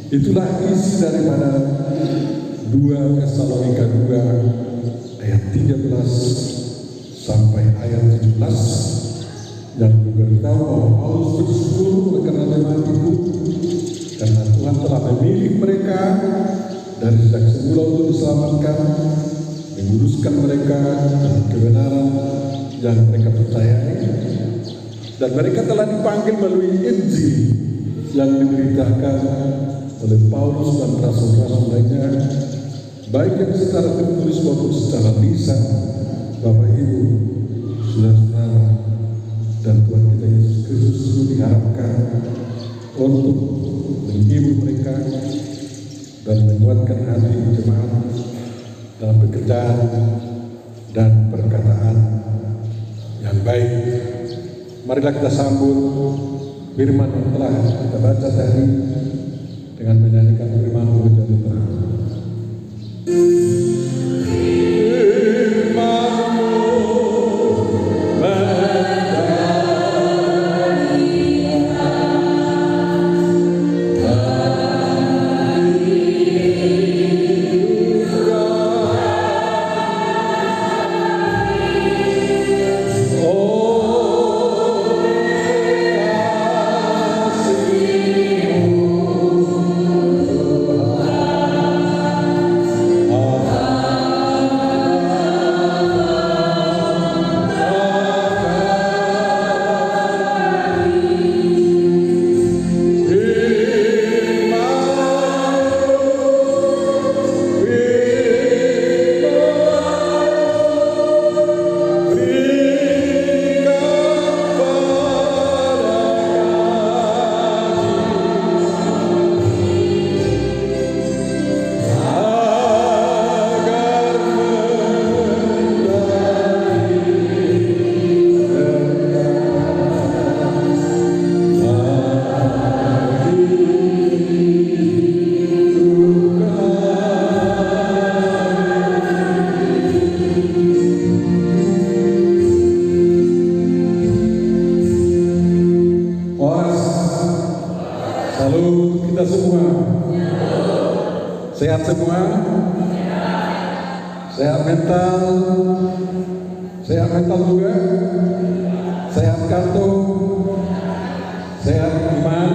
Itulah isi daripada 2 Tesalonika 2 ayat 13 sampai ayat 17 yang memberitahu bahwa Paulus bersyukur oleh karena jemaat itu karena Tuhan telah memilih mereka dari sejak semula untuk diselamatkan, menguruskan mereka dengan kebenaran yang mereka percayai, dan mereka telah dipanggil melalui Injil yang diberitakan oleh Paulus dan rasul-rasul lainnya, baik yang secara tertulis maupun secara lisan. Bapak Ibu, saudara-saudara, dan Tuhan kita Yesus Kristus diharapkan untuk menghibur mereka dan menguatkan hati jemaat dalam pekerjaan dan perkataan yang baik. Marilah kita sambut firman yang telah kita baca tadi dengan menyanyikan firman menjadi terang. Sehat semua? Sehat mental? Sehat mental juga? Sehat kantung? Sehat iman?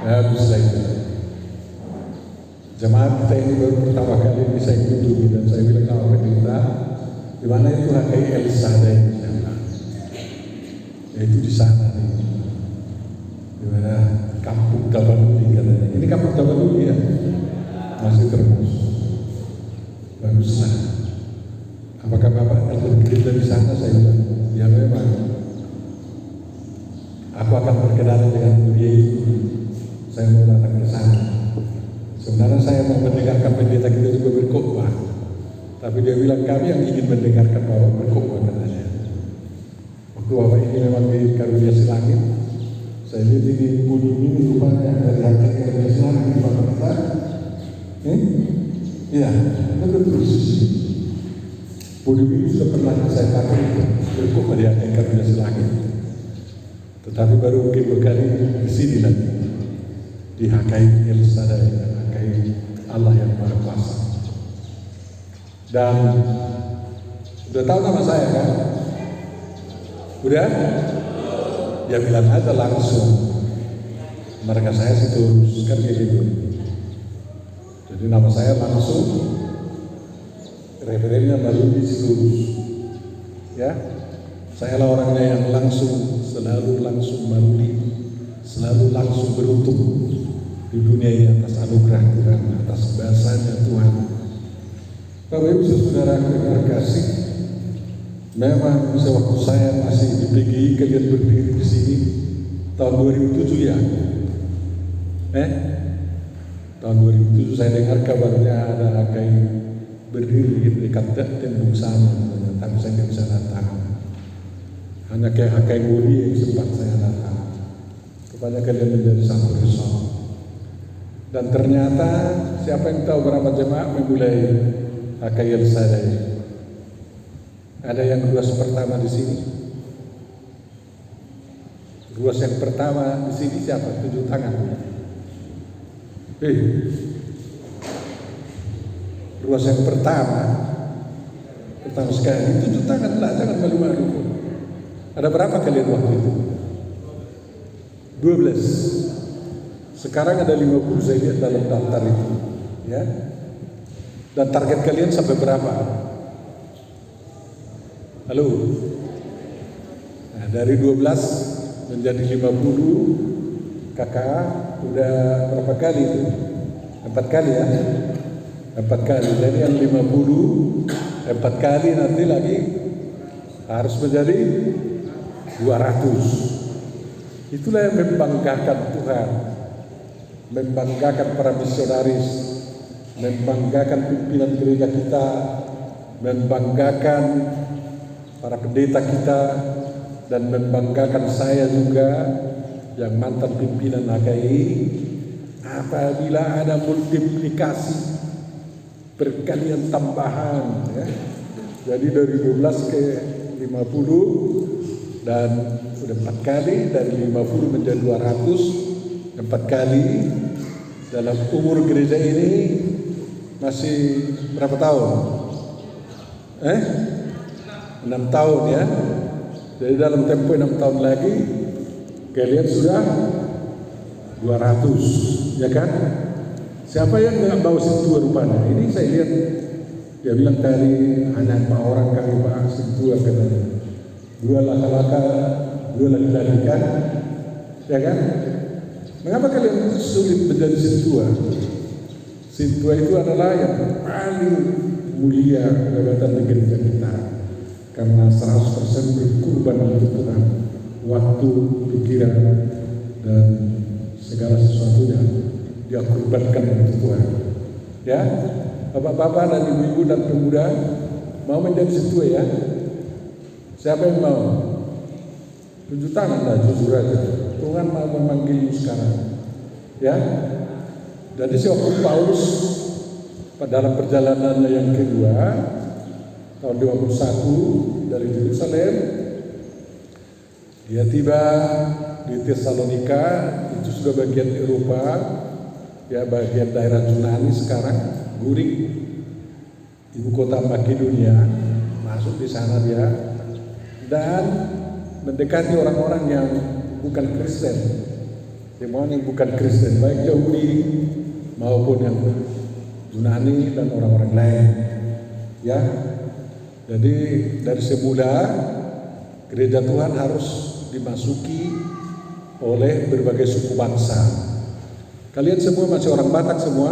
Bagus lagi. Jemaat kita ini baru pertama kali bisa kunjungi, dan saya bilang kalau kita di mana itu HKI Elsadai, yaitu di sana nih, di mana Kampung Tapanuli katanya. Ini Kampung Tapanuli ya? Masih terus. Baguslah. Apakah Bapak akan bercerita di sana? Saya bilang, ya memang. Aku akan berkenalan dengan dia itu. Saya mau datang ke sana. Sebenarnya saya mau mendengarkan pendeta kita juga berkhotbah, tapi dia bilang kami yang ingin mendengarkan Bapak berkhotbah katanya. Waktu Bapak ini memang di karunia selangit, saya lihat ini podium ini rupanya dari hati karunia selangit di Bapak kita. Iya, itu terus. Podium ini sudah pernah saya pakai berkhotbah di hati karunia selangit, tetapi baru mungkin berkali di sini nanti di HKI Elsadai, HKI Allah yang Maha Kuasa. Dan sudah tahu nama saya kan? Udah? Ya bilang aja langsung. Mereka saya sih terus kan kayak gitu. Jadi nama saya langsung, referennya Maruli Siturus. Ya, saya lah orangnya yang langsung, selalu langsung Maruli, selalu langsung beruntung di dunia ini atas anugerah Tuhan, atas bahasanya Tuhan. Bapak Ibu saudara terkasih, memang sewaktu saya masih di PGI, kalian berdiri di sini tahun 2007 ya. Tahun 2007 saya dengar kabarnya ada HKI berdiri di dekat tembok sana, tapi saya tidak bisa datang. Hanya kayak HKI Muri yang sempat saya datang. Rupanya kalian menjadi satu resort. Dan ternyata siapa yang tahu berapa jemaat memulai HKI Elsadai? Ada yang ruas pertama di sini? Ruas yang pertama di sini siapa? 7 tangan. Ruas yang pertama sekali, tunjuk tangan lah, jangan malu-malu. Ada berapa kalian waktu itu? 12. Sekarang ada 50 saya lihat dalam daftar itu, ya. Dan target kalian sampai berapa? Halo? Nah, dari 12 menjadi 50, kakak udah berapa kali itu? 4 kali ya? 4 kali, jadi yang 50 4 kali nanti lagi harus menjadi 200. Itulah yang membanggakan Tuhan, membanggakan para misionaris, membanggakan pimpinan gereja kita, membanggakan para pendeta kita, dan membanggakan saya juga yang mantan pimpinan HKI. Apabila ada multiplikasi perkalian tambahan, ya. Jadi dari 12 ke 50 dan sudah 4 kali, dari 50 menjadi 200, 4 kali. Dalam umur gereja ini masih berapa tahun? 6 tahun ya. Jadi dalam tempo 6 tahun lagi kalian sudah 200, ya kan? Siapa yang nggak bawa sentuh rupanya? Ini saya lihat dia bilang tadi hanya 4 orang kali Pak sentuh katanya. 2 laki-laki, 2 laki-laki kan? Ya kan? Mengapa kalian sulit menjadi sentua? Sentua itu adalah yang paling mulia jabatan di gereja kita, karena 100% berkorban untuk Tuhan, waktu, pikiran, dan segala sesuatunya dia korbankan untuk Tuhan. Ya, bapak-bapak dan ibu-ibu dan pemuda mau menjadi sentua ya? Siapa yang mau? Tunjuk tangan lah, jujur aja. Tuhan mau memanggilmu sekarang, ya. Jadi si waktu Paulus dalam perjalanannya yang kedua tahun 21 dari Yerusalem, dia tiba di Tesalonika, itu sudah bagian Eropa, ya, bagian daerah Yunani sekarang, Gurik, ibu kota Makedonia, masuk di sana dia dan mendekati orang-orang yang bukan Kristen, semua yang bukan Kristen, baik Yahudi maupun yang Yunani dan orang-orang lain, ya. Jadi dari semula gereja Tuhan harus dimasuki oleh berbagai suku bangsa. Kalian semua masih orang Batak semua?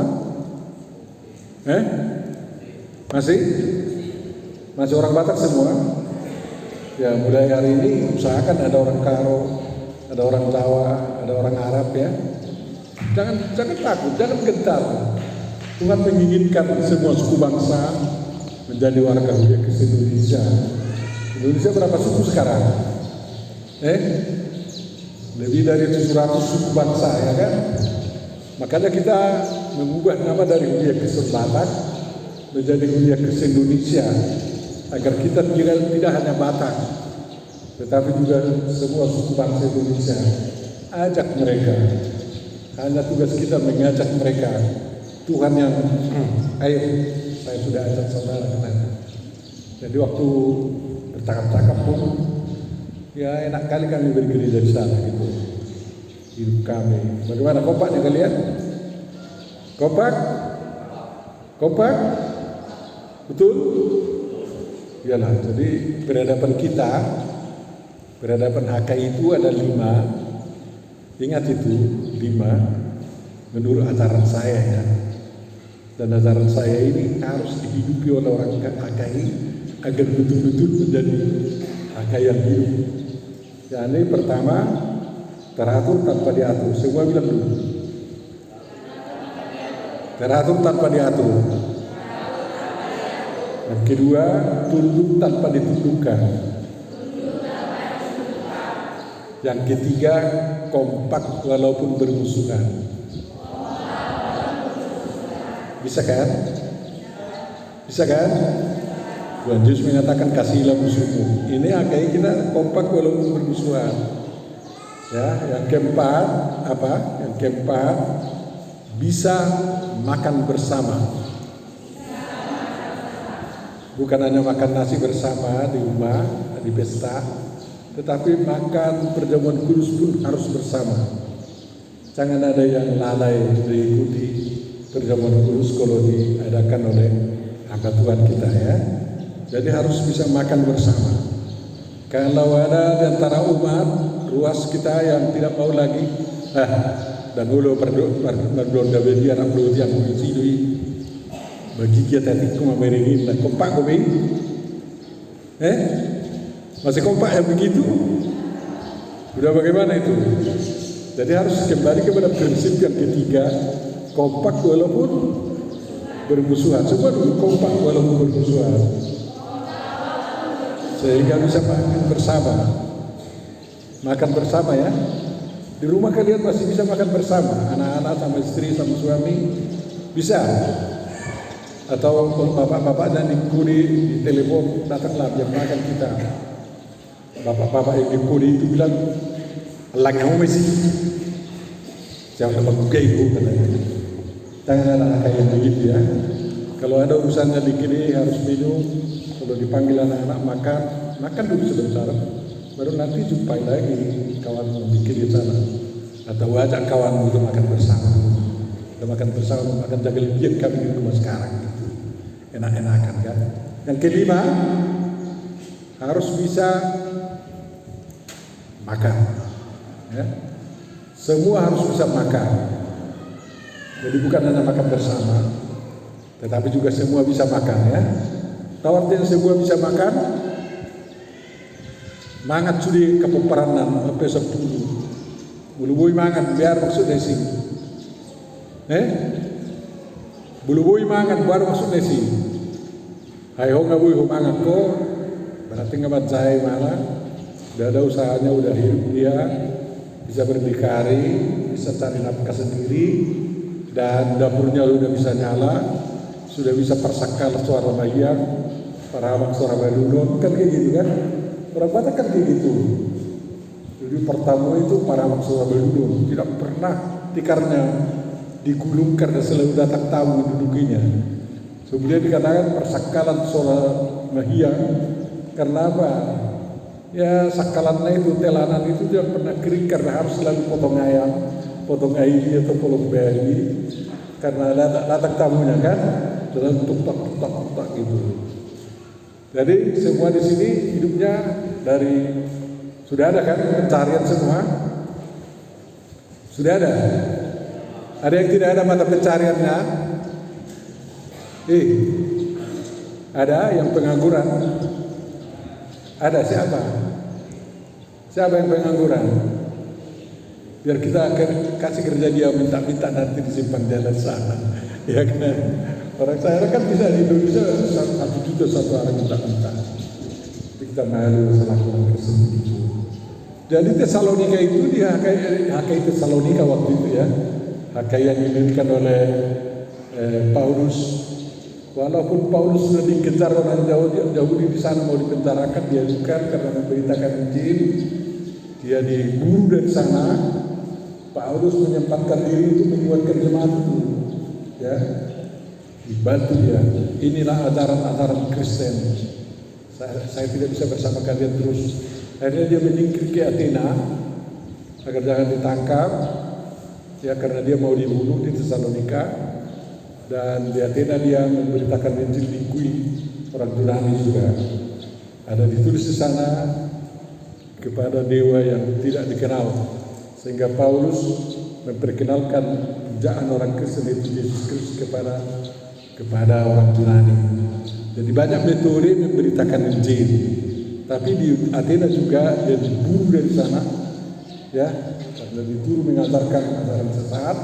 Masih orang Batak semua? Ya, mulai hari ini usahakan ada orang Karo, ada orang Jawa, ada orang Arab ya. Jangan takut, jangan gentar. Tuhan menginginkan semua suku bangsa menjadi warga Kristen Indonesia. Indonesia berapa suku sekarang? Lebih dari 700 suku bangsa ya kan? Makanya kita mengubah nama dari Unia Kristen Batak menjadi Unia Kristen Indonesia, agar kita tidak hanya Batak, tetapi juga semua suku bangsa Indonesia. Ajak mereka. Hanya tugas kita mengajak mereka. Tuhan yang, ayo, saya sudah ajak saudara ke sana. Jadi waktu bercakap-cakap pun, ya enak kali kami bergereja di sana gitu. Hidup kami. Bagaimana kompaknya kalian? Kompak? Betul? Iyalah, jadi peradaban kita, peradaban HKI itu ada 5. Ingat itu 5 menurut ajaran saya ya. Dan ajaran saya ini harus dihidupi oleh orang HKI agar betul-betul menjadi HKI yang hidup. Ya, ini pertama, teratur tanpa diatur. Semua bilang dulu. Teratur tanpa diatur. Yang kedua, tunduk tanpa ditundukkan. Yang ketiga, kompak walaupun bermusuhan. Bisa kan? Bisa kan? Tuhan Yesus mengatakan kasihilah musuhmu. Ini HKI kita kompak walaupun bermusuhan. Ya, yang keempat apa? Yang keempat, bisa makan bersama. Bukan hanya makan nasi bersama di rumah, di pesta, tetapi makan perjamuan kudus pun harus bersama. Jangan ada yang lalai mengikuti perjamuan kudus kalau diadakan oleh hamba Tuhan kita ya. Jadi harus bisa makan bersama. Kalau ada di antara umat ruas kita yang tidak mau lagi, dan ulo berdonda bedia anak belut yang mencidui bagi kita tadi cuma beringin dan kompak kau masih kompak yang begitu? Sudah bagaimana itu? Jadi harus kembali kepada prinsip yang ketiga, kompak walaupun bermusuhan. Semua dulu kompak walaupun bermusuhan, sehingga bisa makan bersama. Makan bersama ya. Di rumah kalian masih bisa makan bersama, anak-anak sama istri sama suami bisa. Atau kalau bapak-bapak dan dikudi di telepon, datanglah biar makan kita. Bapak-bapak yang dikudi itu bilang, "Allah kamu masih siapa dapat buka ibu," katanya. Jangan anak kayak begitu ya. Kalau ada urusannya dikini harus minum. Kalau dipanggil anak-anak makan dulu sebentar. Baru nanti jumpai lagi kawan bikin di sana. Atau ajak kawan untuk makan bersama. Kita makan bersama, makan jaga lihat kami di rumah sekarang. Enak-enakan kan. Yang kelima, harus bisa makan ya. Semua harus bisa makan. Jadi bukan hanya makan bersama, tetapi juga semua bisa makan ya. Tahu artinya semua bisa makan? Mangat sudi kepoparanan sampai 10. Bulu-bui mangan biar maksudnya sih. Bulu-bui mangan baru maksudnya sih. Hai ho ngabui ho mangan ko, berarti ngabat saya malah. Udah ada usahanya, udah hidup dia, bisa berdikari, bisa cari nafkah sendiri, dan dapurnya sudah bisa nyala, sudah bisa persakal suara bayang, para abang suara badudon, kan kayak gitu kan? Orang Batak kan kayak gitu. Jadi pertama itu para abang suara badudon tidak pernah tikarnya digulung karena selalu datang tamu mendudukinya. Kemudian dikatakan persakalan suara mahiyang karena apa? Ya sakalannya itu, telanan itu tidak pernah kering karena harus selalu potong ayam, potong ayam atau potong bayi karena datang tamunya kan, dalam tuk-tak gitu. Jadi semua di sini hidupnya dari sudah ada kan pencarian semua, sudah ada. Ada yang tidak ada mata pencariannya? Ada yang pengangguran. Ada siapa? Siapa yang pengangguran? Biar kita kasih kerja dia, minta-minta nanti disimpan di dalam sana. Ya kan? Orang saya kan bisa di Indonesia 1 juta satu orang minta-minta. Kita malu selaku orang Kristen begitu. Jadi Tesalonika itu dia Hakai Tesalonika waktu itu ya. Hakai yang didirikan oleh Paulus. Walaupun Paulus sudah dikejar orang Yahudi di sana, mau dipenjarakan, dia bukan karena memberitakan Injil. Dia diburu dari sana. Paulus menyempatkan diri untuk menguatkan jemaat itu, ya, dibantu dia. Inilah ajaran-ajaran Kristen. Saya tidak bisa bersama kalian terus. Akhirnya dia menyingkir ke Athena agar jangan ditangkap, ya karena dia mau dibunuh di Tesalonika. Dan di Athena dia memberitakan Injil di Kui, orang Yunani juga. Ada ditulis di sana kepada dewa yang tidak dikenal, sehingga Paulus memperkenalkan pujaan orang Kristen itu Yesus Kristus kepada orang Yunani. Jadi banyak metode memberitakan Injil. Tapi di Athena juga dia diburu dari sana, ya, karena dituduh mengajarkan ajaran sesat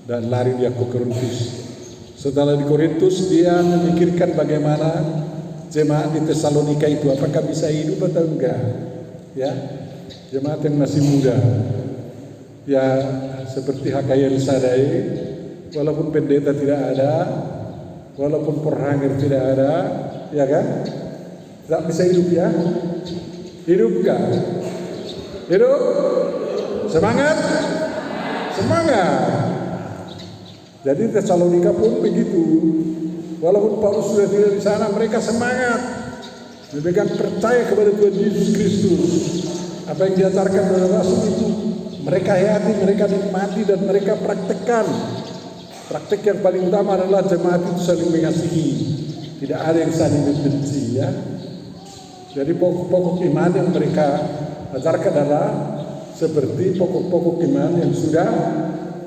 dan lari dia ke Korintus. Setelah di Korintus dia memikirkan bagaimana jemaat di Tesalonika itu apakah bisa hidup atau enggak, ya, jemaat yang masih muda, ya seperti Hakai Elsadai, walaupun pendeta tidak ada, walaupun perhanger tidak ada, ya kan, tidak bisa hidup ya, hidupkan, hidup, semangat, semangat. Jadi Tesalonika pun begitu. Walaupun Paulus sudah tidak di sana, mereka semangat, mereka percaya kepada Tuhan Yesus Kristus. Apa yang diajarkan oleh Rasul itu mereka hayati, mereka nikmati, dan mereka praktekkan. Praktek yang paling utama adalah jemaat itu saling mengasihi. Tidak ada yang saling membenci, ya. Jadi pokok-pokok iman yang mereka ajarkan adalah seperti pokok-pokok iman yang sudah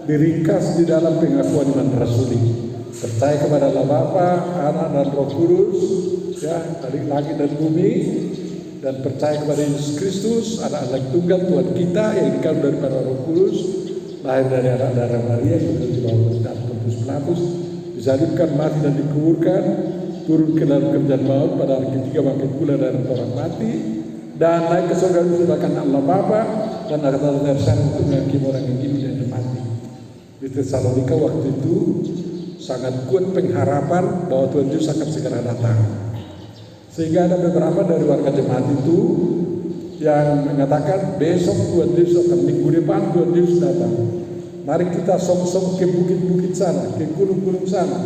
diringkas di dalam pengakuan iman rasuli. Percaya kepada Allah Bapa, Anak, dan Roh Kudus, ya, dari langit dan bumi, dan percaya kepada Yesus Kristus, Anak tunggal Tuhan kita yang dikandung daripada Roh Kudus, lahir dari anak darah Maria, yang berdiri di bawah kuasa Pontius Pilatus, disalibkan, mati dan dikuburkan, turun ke dalam kerjaan maut, pada hari ketiga bangkit pula dari orang mati, dan naik ke surga disebabkan Allah Bapa, dan akan datang dari sana untuk menghakimi orang yang hidup dan yang mati. Di Tesalonika waktu itu sangat kuat pengharapan bahwa Tuhan Yesus akan segera datang. Sehingga ada beberapa dari warga jemaat itu yang mengatakan besok Tuhan Yesus akan, minggu depan Tuhan Yesus datang. Mari kita song-song ke bukit-bukit sana, ke gunung-gunung sana.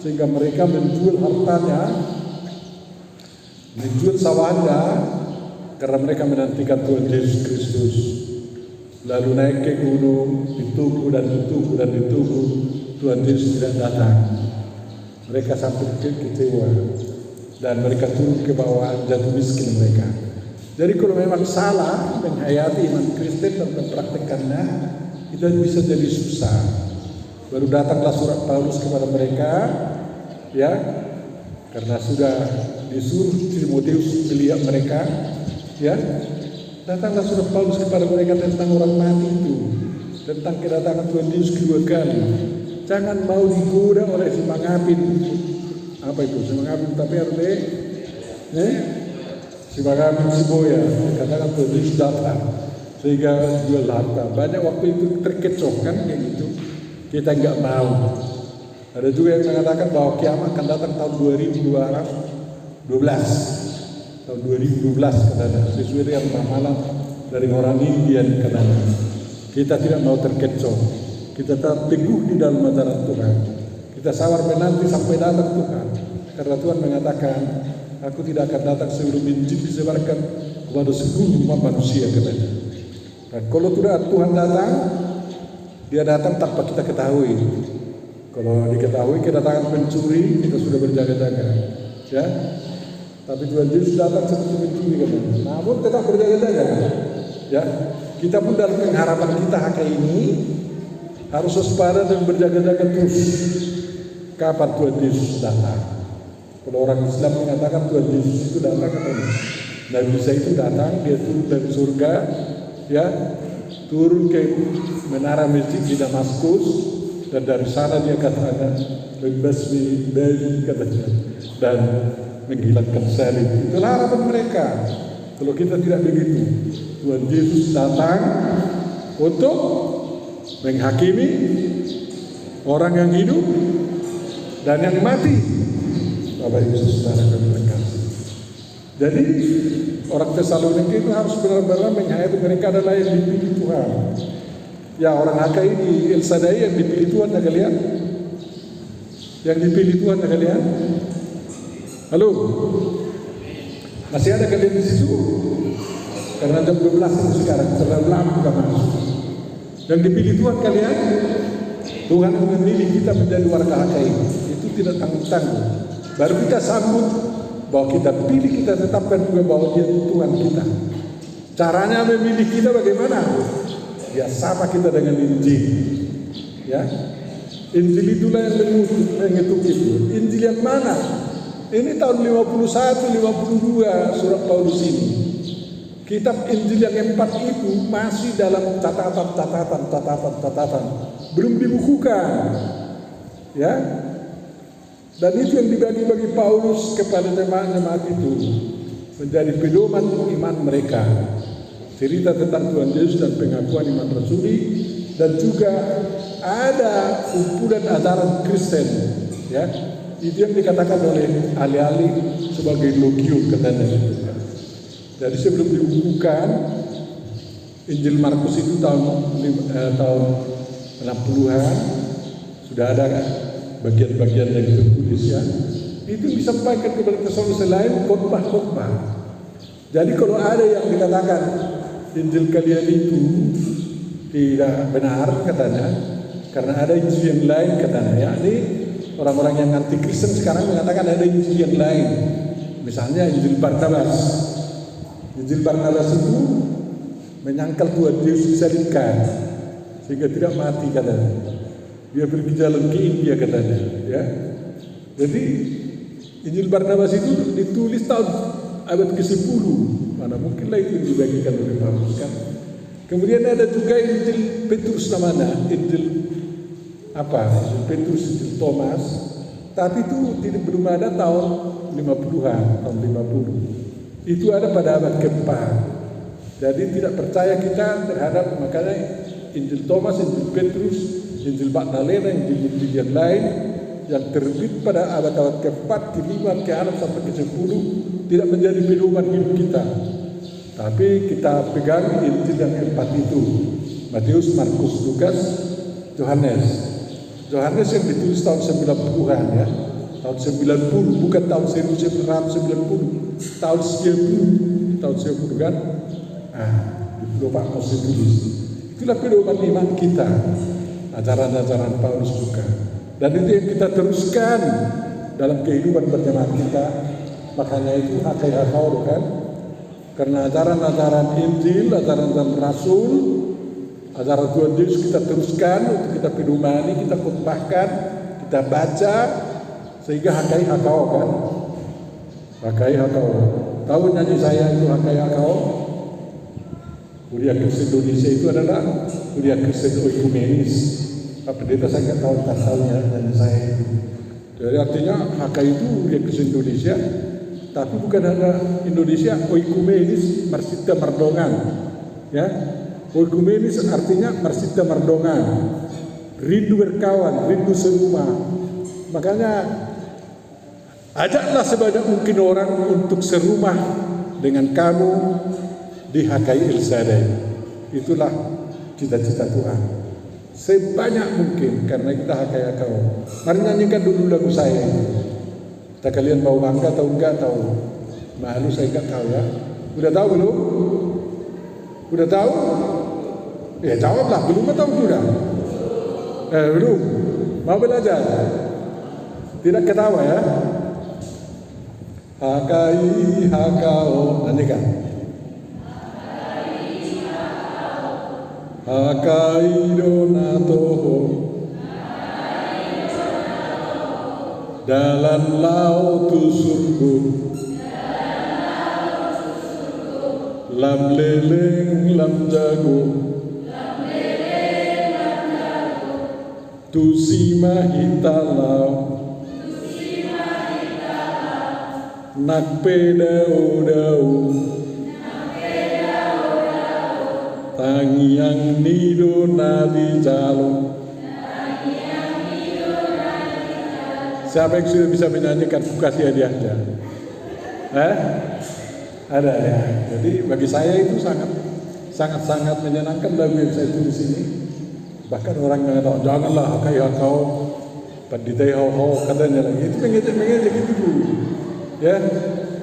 Sehingga mereka menjual hartanya, menjual sawahnya, karena mereka menantikan Tuhan Yesus Kristus. Lalu naik ke gunung, ditunggu dan ditunggu dan ditunggu, Tuhan Yesus tidak datang. Mereka sampai kecewa dan mereka turun ke bawah, jatuh miskin mereka. Jadi kalau memang salah menghayati iman Kristen dan mempraktekannya, itu bisa jadi susah. Baru datanglah surat Paulus kepada mereka, ya, karena sudah disuruh Timotius melihat mereka, ya. Datanglah surat Paulus kepada mereka tentang orang mati itu, tentang kedatangan Tuhan Yesus kedua kali. Jangan mau digoda oleh si mangapin. Apa itu? Si mangapin tapi artinya si mangapin si boya. Katakan Tuhan Yesus datang sehingga jual harta. Banyak waktu itu terkecoh kan kayak gitu. Kita nggak mau. Ada juga yang mengatakan bahwa kiamat akan datang tahun 2012. Tahun 2012 katanya, sesuai dengan ramalan dari orang India katanya. Kita tidak mau terkecoh. Kita tetap teguh di dalam ajaran Tuhan. Kita sabar menanti sampai datang Tuhan. Karena Tuhan mengatakan, aku tidak akan datang sebelum Injil disebarkan kepada seluruh umat manusia katanya. Dan kalau Tuhan datang, dia datang tanpa kita ketahui. Kalau diketahui kedatangan pencuri, kita sudah berjaga-jaga, ya. Tapi Tuhan Yesus datang seperti pencuri katanya. Namun tetap berjaga-jaga, ya. Kita pun dalam pengharapan kita hari ini harus waspada dan berjaga-jaga terus. Kapan Tuhan Yesus datang? Kalau orang Islam mengatakan Tuhan Yesus itu datang katanya. Nabi Isa itu datang, dia turun dari surga, ya, turun ke menara masjid di Damaskus, dan dari sana dia katakan membasmi bayi katanya dan menghilangkan salib. Itulah harapan mereka. Kalau kita tidak begitu, Tuhan Yesus datang untuk menghakimi orang yang hidup dan yang mati. Bapak Ibu Saudara kami berkasih. Jadi orang Tesalonika itu harus benar-benar menghayati mereka adalah yang dipilih Tuhan. Ya, orang Hakai di El Shaddai yang dipilih Tuhan ya kalian. Yang dipilih Tuhan ya kalian. Halo, masih ada kalian di situ? Karena jam 12 itu sekarang terlalu lama kita masuk. Yang dipilih Tuhan kalian, Tuhan memilih kita menjadi warga Hakai. Itu tidak tanggung-tanggung. Baru kita sambut bahwa kita pilih, kita tetapkan juga bahwa dia Tuhan kita. Caranya memilih kita bagaimana? Ya sama kita dengan Injil, ya. Injil itulah yang mengetuk itu. Injil yang mana? Ini tahun 51, 52 surat Paulus ini. Kitab Injil yang 4 itu masih dalam catatan, belum dibukukan, ya. Dan itu yang dibagi-bagi Paulus kepada jemaat-jemaat itu menjadi pedoman iman mereka. Cerita tentang Tuhan Yesus dan pengakuan iman rasuli, dan juga ada kumpulan ajaran Kristen, ya. Itu yang dikatakan oleh ahli-ahli sebagai logio katanya. Jadi sebelum dibukukan Injil Markus itu tahun 60-an sudah ada bagian-bagian yang tertulis ya. Itu disampaikan kepada Tesalonika lain khotbah. Jadi kalau ada yang dikatakan Injil kalian itu tidak benar katanya, karena ada Injil yang lain katanya, yakni orang-orang yang anti Kristen sekarang mengatakan ada Injil yang lain. Misalnya Injil Barnabas. Injil Barnabas itu menyangkal Tuhan Yesus disalibkan sehingga tidak mati katanya. Dia pergi jalan ke India katanya, ya. Jadi Injil Barnabas itu ditulis tahun abad ke-10. Mana mungkinlah itu dibagikan oleh Paulus kan. Kemudian ada juga Injil Petrus namanya, Injil Petrus, Injil Thomas. Tapi itu belum ada tahun 50-an, tahun 50. Itu ada pada abad keempat. Jadi tidak percaya kita terhadap, makanya Injil Thomas, Injil Petrus, Injil Magdalena, Injil yang lain yang terbit pada abad-abad ke-4, ke-5, ke-6 sampai ke-10 tidak menjadi pedoman hidup kita. Tapi kita pegang Injil yang ke-4 itu, Matius, Markus, Lukas, Yohanes. Yohanes yang ditulis tahun 90-an ya, tahun 90, bukan tahun 1990, tahun 90 kan. Itu Pak Paulus tulis. Itulah pedoman iman kita, ajaran-ajaran Paulus juga. Dan itu yang kita teruskan dalam kehidupan berjemaat kita. Makanya itu hakau kan. Karena ajaran-ajaran Injil, ajaran-ajaran Rasul, ajaran Tuhan Yesus kita teruskan untuk kita pedomani, kita khotbahkan, kita baca sehingga hakau kan. Hakau. Tahu nyanyi saya itu hakau? Kuliah Kristen Indonesia itu adalah kuliah Kristen oikumenis. Pak Pendeta saya nggak tahu nyanyi saya itu. Jadi artinya HK itu kuliah Kristen Indonesia, tapi bukan hanya Indonesia, oikumenis Marsita Mardongan. Ya, oikumenis artinya Marsita Mardongan. Rindu berkawan, rindu serumah. Makanya ajaklah sebanyak mungkin orang untuk serumah dengan kamu di HKI El Shaddai. Itulah cita-cita Tuhan. Sebanyak mungkin, karena kita HKI kau. Mari nyanyikan dulu lagu saya. Tak kalian mau bangga atau enggak tahu? Malu saya enggak tahu ya. Udah tahu belum? Udah tahu? Ya jawablah, belum atau sudah? Belum. Mau belajar? Tidak ketawa ya? HKI hakau, nyanyikan. Hakai donatoho dalam laut surga, lam leleng lam jago, tusima hitalau, nak pedau tangiang nido nadi jalo. Siapa yang sudah bisa menyanyikan, kasih hadiahnya? Ada ya. Jadi bagi saya itu sangat menyenangkan lagu yang saya tulis ini. Bahkan orang mengatakan janganlah kayak kau pandai hau katanya lagi. Itu mengejek gitu dulu. Ya,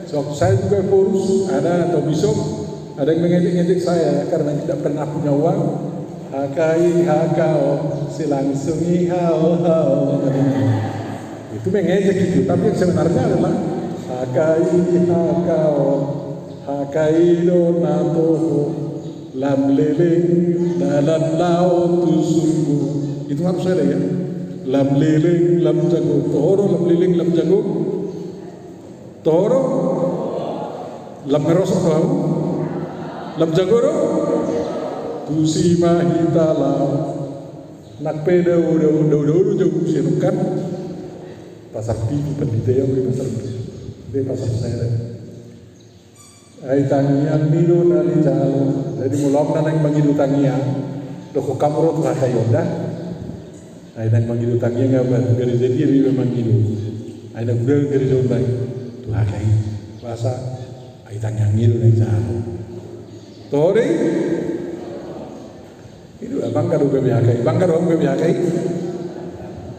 so saya juga purus ada atau besok ada yang mengejek saya karena tidak pernah punya uang. Hakai hakau silangsungi hau. Itu mengejek itu, tapi yang sebenarnya adalah hakai hakau hakai donato lam leleng dalam laut sungguh. Itu harus ada ya. Lam leleng lam jago toro, lam leleng lam jago toro, lam merosok tahu. Lam jagoro tusima hitalau nak peda udah jauh sirukan pasar pipi pendeta yang di pasar saya. Ai tangian mino nali jalo. Jadi mulam nang mangidu tangian doko kamro tu kayoda. Ai nang mangidu tangian ngaban gari jadi ri mangidu. Ai nang gudel gari jombai tu hakai bahasa ai tangian ngidu nang jalo. Tori itu bangga dong BBHKI, bangga dong BBHKI.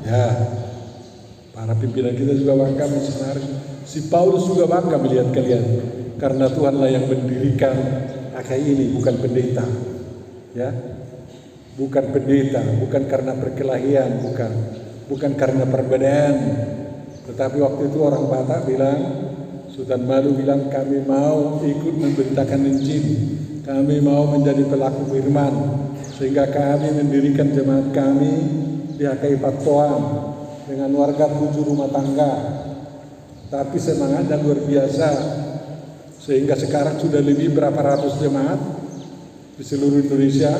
Ya, para pimpinan kita juga bangga misionaris. Si Paulus juga bangga melihat kalian, karena Tuhanlah yang mendirikan AKI ini, bukan pendeta. Ya, bukan pendeta, bukan karena perkelahian, bukan karena perbedaan. Tetapi waktu itu orang Batak bilang, Sultan Malu bilang, kami mau ikut memberitakan Injil, kami mau menjadi pelaku firman, sehingga kami mendirikan jemaat kami di AKI Patoan dengan warga 7 rumah tangga. Tapi semangatnya luar biasa, sehingga sekarang sudah lebih berapa ratus jemaat di seluruh Indonesia.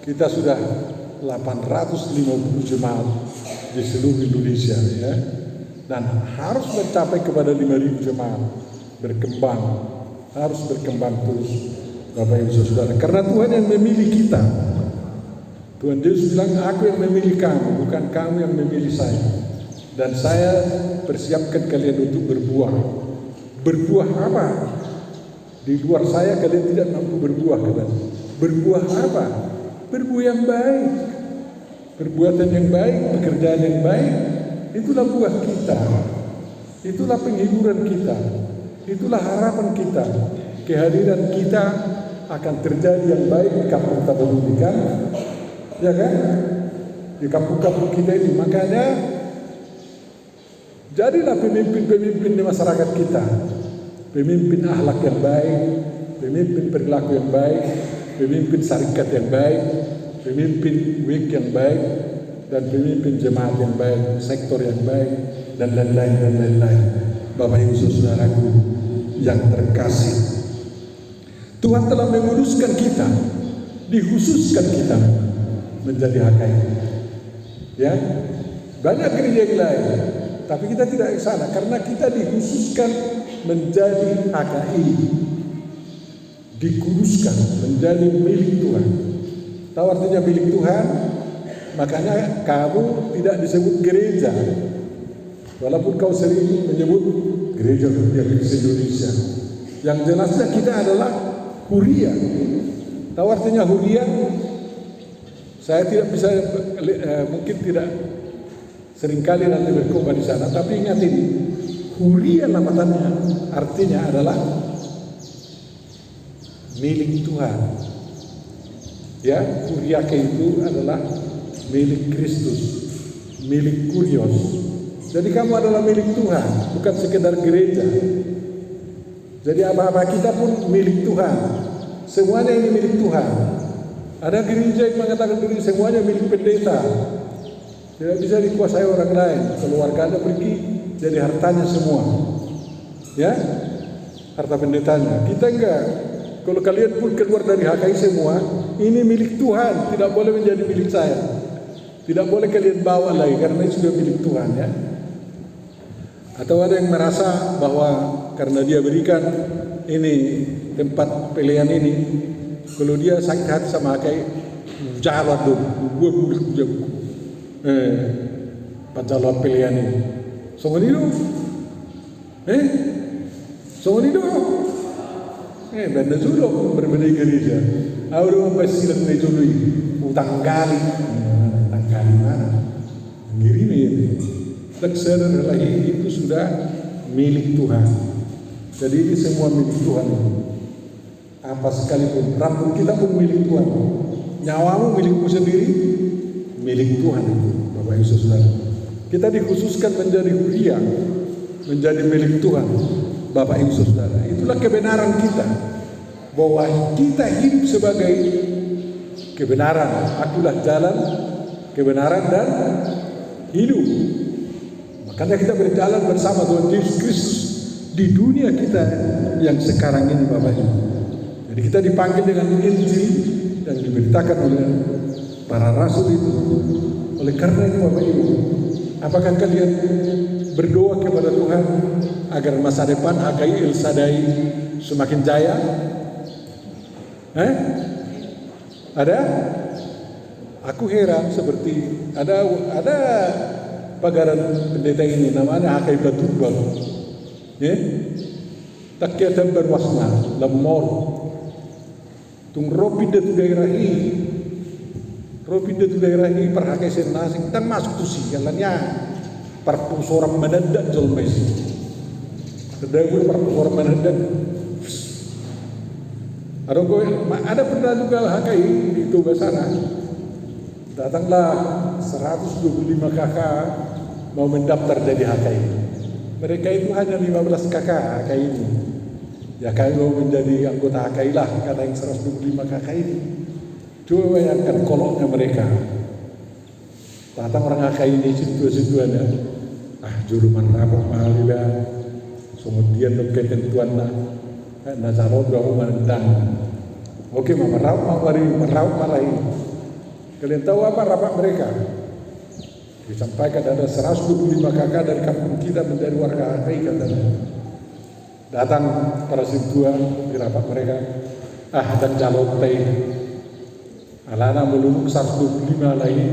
Kita sudah 850 jemaat di seluruh Indonesia, ya. Dan harus mencapai kepada 5.000 jemaat, berkembang, harus berkembang terus, Bapak Ibu Saudara. Karena Tuhan yang memilih kita. Tuhan Yesus bilang, aku yang memilih kamu, bukan kamu yang memilih saya. Dan saya persiapkan kalian untuk berbuah. Berbuah apa? Di luar saya kalian tidak mampu berbuah, kalian. Berbuah apa? Berbuah yang baik, perbuatan yang baik, pekerjaan yang baik. Itulah buah kita, itulah penghiburan kita, itulah harapan kita. Kehadiran kita akan terjadi yang baik di kampung Tabaludi, kan? Ya kan? Di kampung-kampung kita itu. Makanya jadilah pemimpin-pemimpin di masyarakat kita, pemimpin akhlak yang baik, pemimpin perilaku yang baik, pemimpin syarikat yang baik, pemimpin WIK yang baik, dan pemimpin jemaat yang baik, sektor yang baik, dan lain-lain. Bapak Ibu Saudaraku yang terkasih, Tuhan telah menguduskan kita, dikhususkan kita menjadi HKI. Ya, banyak gereja yang lain, tapi kita tidak ke sana karena kita dikhususkan menjadi HKI, dikuduskan menjadi milik Tuhan. Tahu artinya milik Tuhan? Makanya kamu tidak disebut gereja, walaupun kau sering menyebut gereja Indonesia. Yang jelasnya kita adalah huria. Tahu artinya huria? Saya tidak bisa, mungkin tidak seringkali nanti berkhotbah di sana, tapi ingat ini, huria lamatannya artinya adalah milik Tuhan. Ya, huriake itu adalah milik Kristus, milik kurios. Jadi kamu adalah milik Tuhan, bukan sekedar gereja. Jadi apa-apa kita pun milik Tuhan. Semuanya ini milik Tuhan. Ada gereja yang mengatakan diri semuanya milik pendeta, tidak bisa dikuasai orang lain. Keluarga Anda pergi, jadi hartanya semua. Ya, harta pendetanya. Kita enggak. Kalau kalian pun keluar dari HKI semua, ini milik Tuhan, tidak boleh menjadi milik saya. Tidak boleh kalian bawa lagi karena ini sudah milik Tuhan, ya. Atau ada yang merasa bahwa karena dia berikan ini tempat pilihan ini, kalau dia sakit hati sama HKI, jalan dong, gue milik pancalon pilihan ini. Songon itu, songon itu. Benda dulu berbeda gereja. Aku masih silat dulu utang kali mana? Ngiri ini. Laksana lagi itu sudah milik Tuhan. Jadi ini semua milik Tuhan. Apa sekalipun rambut kita pun milik Tuhan. Nyawamu milikmu sendiri, milik Tuhan itu, Bapak Ibu Saudara. Kita dikhususkan menjadi huria, menjadi milik Tuhan. Bapak Ibu Saudara, itulah kebenaran kita, bahwa kita hidup sebagai kebenaran. Akulah jalan, kebenaran, dan hidup. Makanya kita berjalan bersama Tuhan Yesus Kristus di dunia kita yang sekarang ini, Bapak Ibu. Jadi kita dipanggil dengan Injil yang diberitakan oleh para rasul itu. Oleh karena itu, Bapak Ibu, apakah kalian berdoa kepada Tuhan agar masa depan HKI El Shaddai semakin jaya? Ada? Aku heran seperti ada pagaran pendeta ini namanya HKI Baturbal. Takyatan berwasna lemor tung ropi datu daerah ini pindah tu daerah ini perhakai senasing dan masuk tu sih jalannya perpus orang mendadak jual mesi kedai perpus orang mendadak ada pernah juga hakai di Toba sana datanglah 125 kakak mau mendaftar jadi hakai. Mereka itu hanya 15 kakak hakai ini. Ya kami mau menjadi anggota hakai lah karena yang 125 kakak ini. Coba bayangkan koloknya mereka. Datang orang hakai ini situ-situ ada. Juruman rapok mahalilah. Kemudian ketentuan lah. Nazarot bahwa menendang. Oke, meraup malah ini. Kalian tahu apa rapat mereka? Disampaikan ada 125 kakak dari kampung kita menjadi warga HKI katanya. Datang para sintua di rapat mereka. Dan calon teh. Alana meluluk 125 lagi.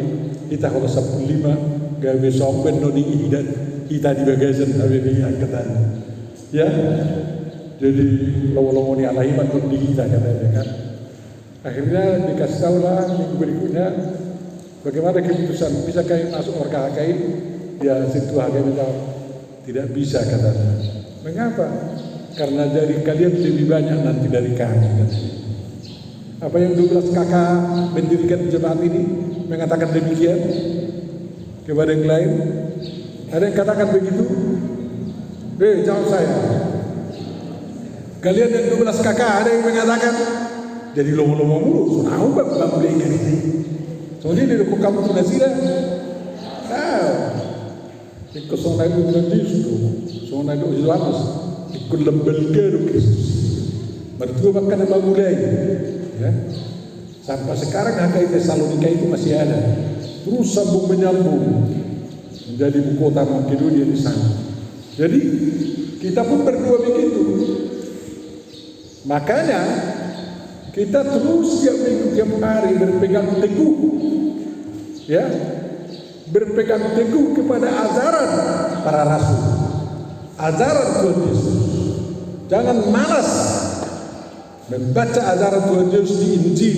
Kita kalau 105 gawe somben noni dan kita di bagasan gawe di angkatan. Ya. Jadi lawo-lawo ni alahiman di kita katanya kan. Akhirnya dikasih tahu lah minggu berikutnya bagaimana keputusan bisa kami masuk warga HKI. Ya situ HKI menjawab tidak bisa katanya. Mengapa? Karena dari kalian lebih banyak nanti dari kami katanya. Apa yang 12 kakak mendirikan jemaat ini mengatakan demikian kepada yang lain? Ada yang katakan begitu? Jawab saya. Kalian yang 12 kakak ada yang mengatakan jadi lomo-lomo mulu, sonau bang beli ikan ini. Soalnya di dekat kamu sudah sila. Ikut sonai itu nanti sudah, sonai itu Islamus, ikut lembel keru Kristus. Mertua makan apa mulai, ya. Sampai sekarang HKI Tesalonika itu masih ada, terus sambung menyambung menjadi ibu kota Makedonia di sana. Jadi kita pun berdua begitu. Makanya kita terus tiap minggu tiap hari berpegang teguh, ya, berpegang teguh kepada ajaran para rasul, ajaran Tuhan Yesus. Jangan malas membaca ajaran Tuhan Yesus di Injil.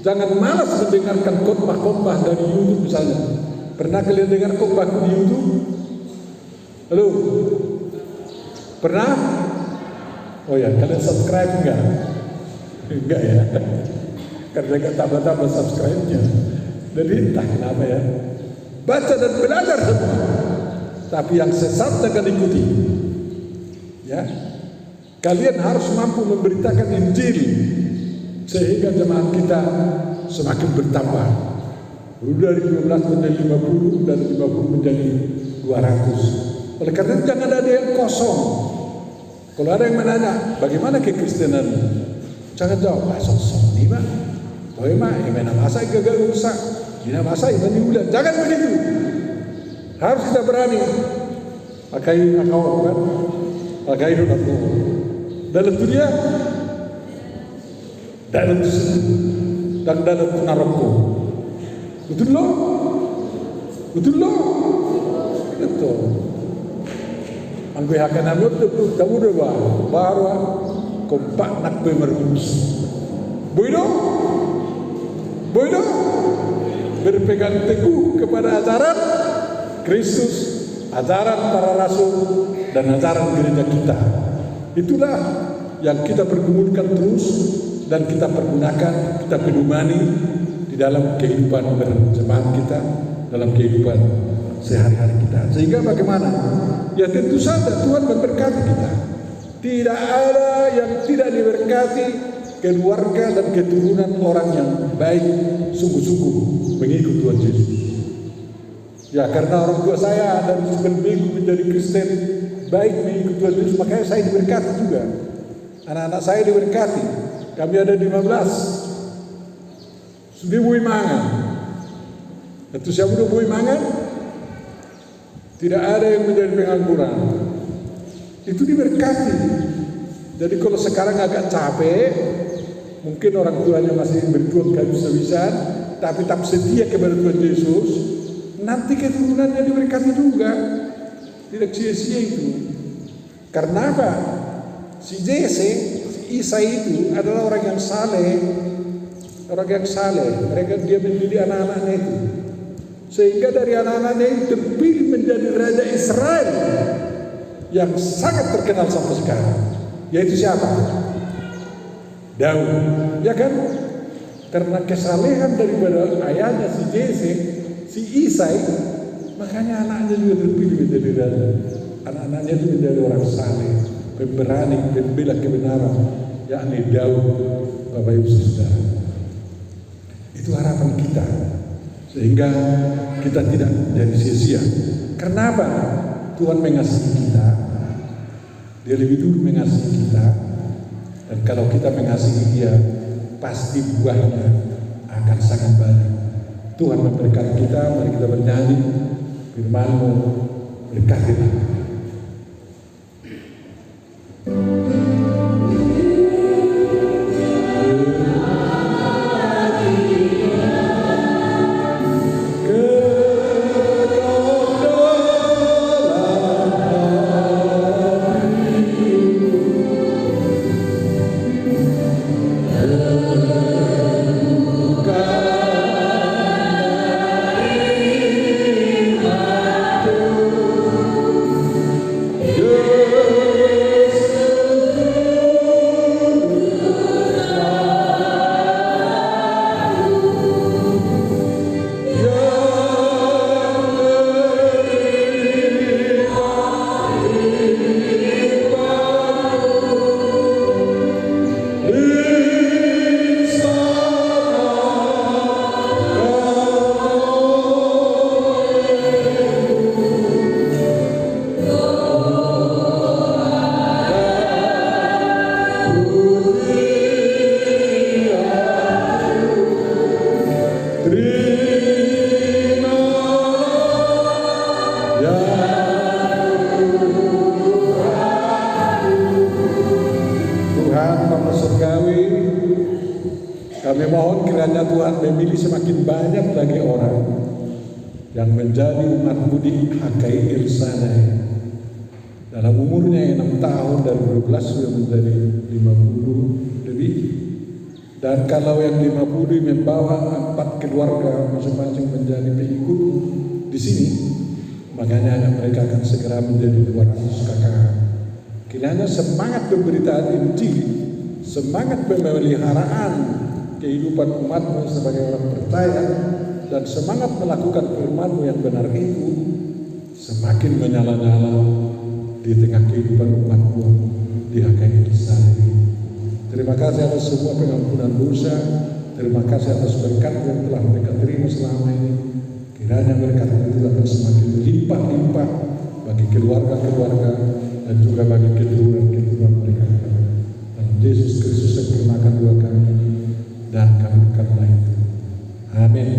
Jangan malas mendengarkan khotbah-khotbah dari YouTube misalnya. Pernah kalian dengar khotbahku di YouTube? Halo? Pernah? Oh ya, kalian subscribe enggak? Enggak ya, karena enggak tambah-tambah subscribe-nya. Jadi entah kenapa ya. Baca dan belajar semua. Tapi yang sesat jangan ikuti. Ya, kalian harus mampu memberitakan Injil sehingga jemaat kita semakin bertambah. Dari 12 menjadi 50 dan 50 menjadi 200. Oleh karena itu jangan ada yang kosong. Kalau ada yang menanya, bagaimana kekristenan? Jangan jawab, sosok ni mah. Toh mah, mana masa gagal rusak, mana masa iman diulang. Jangan begitu. Harus kita berani. Pakai akau kan, pakai itu aku. Dalam dunia, dalam dan dalam naroko. Betul loh, betul loh, betul. Anggo hakan amot tu tahu dah baru kompak nak bermerus. Boido berpegang teguh kepada ajaran Kristus, ajaran para rasul dan ajaran gereja kita. Itulah yang kita pergumulkan terus dan kita pergunakan, kita pedumani di dalam kehidupan berjemaat kita, dalam kehidupan sehari-hari kita. Sehingga bagaimana? Ya tentu saja Tuhan memberkati kita. Tidak ada yang tidak diberkati keluarga dan keturunan orang yang baik sungguh-sungguh mengikut Tuhan Yesus. Ya karena orang tua saya dan berminggu menjadi Kristen baik mengikut Tuhan Yesus, makanya saya diberkati juga. Anak-anak saya diberkati. Kami ada 15. Sudah bui mangan. Itu siapa udah bui mangan? Tidak ada yang menjadi pengangguran. Itu diberkati. Jadi kalau sekarang agak capek, mungkin orang tuanya masih berjuang kehabis-habisan, tapi tetap setia kepada Tuhan Yesus, nanti keturunannya diberkati juga. Tidak sia-sia itu. Karena apa? Si Jesse, si Isa itu adalah orang yang saleh. orang yang saleh. Mereka dia mendidik anak-anaknya itu, sehingga dari anak-anaknya itu terpilih menjadi raja Israel yang sangat terkenal sampai sekarang. Yaitu siapa? Daud, ya kan? Karena kesalehan daripada ayahnya si Jese, si Isai, makanya anaknya juga terpilih menjadi raja. Anak-anaknya itu menjadi orang saleh, pemberani, pembela kebenaran, yakni Daud, Bapak Ibu Saudara. Itu harapan kita, sehingga kita tidak jadi sia-sia. Kenapa? Tuhan mengasihi kita, Dia lebih dulu mengasihi kita, dan kalau kita mengasihi Dia, pasti buahnya akan sangat banyak. Tuhan memberkati kita. Mari kita bernyanyi firman-Mu, berkatilah. Kami mohon kiranya Tuhan memilih semakin banyak lagi orang yang menjadi umat-Mu di HKI Irsanah. Dalam umurnya yang 6 tahun dari 12 sudah menjadi 50 lebih. Dan kalau yang 50 membawa 4 keluarga masing-masing menjadi pengikut di sini, makanya mereka akan segera menjadi 200 kakak. Kiranya semangat pemberitaan Injil, semangat pemeliharaan kehidupan umat-Mu sebagai orang percaya, dan semangat melakukan firman-Mu yang benar itu semakin menyala-nyala di tengah kehidupan umat-Mu di HKI Irsanah ini. Terima kasih atas semua pengampunan dosa. Terima kasih atas berkat yang telah mereka terima selama ini. Kiranya berkat itu akan semakin limpah-limpah bagi keluarga-keluarga dan juga bagi keturunan-keturunan mereka. Dan Yesus Kristus yang pernahkan doa kami, dan kami berkatlah itu. Amin.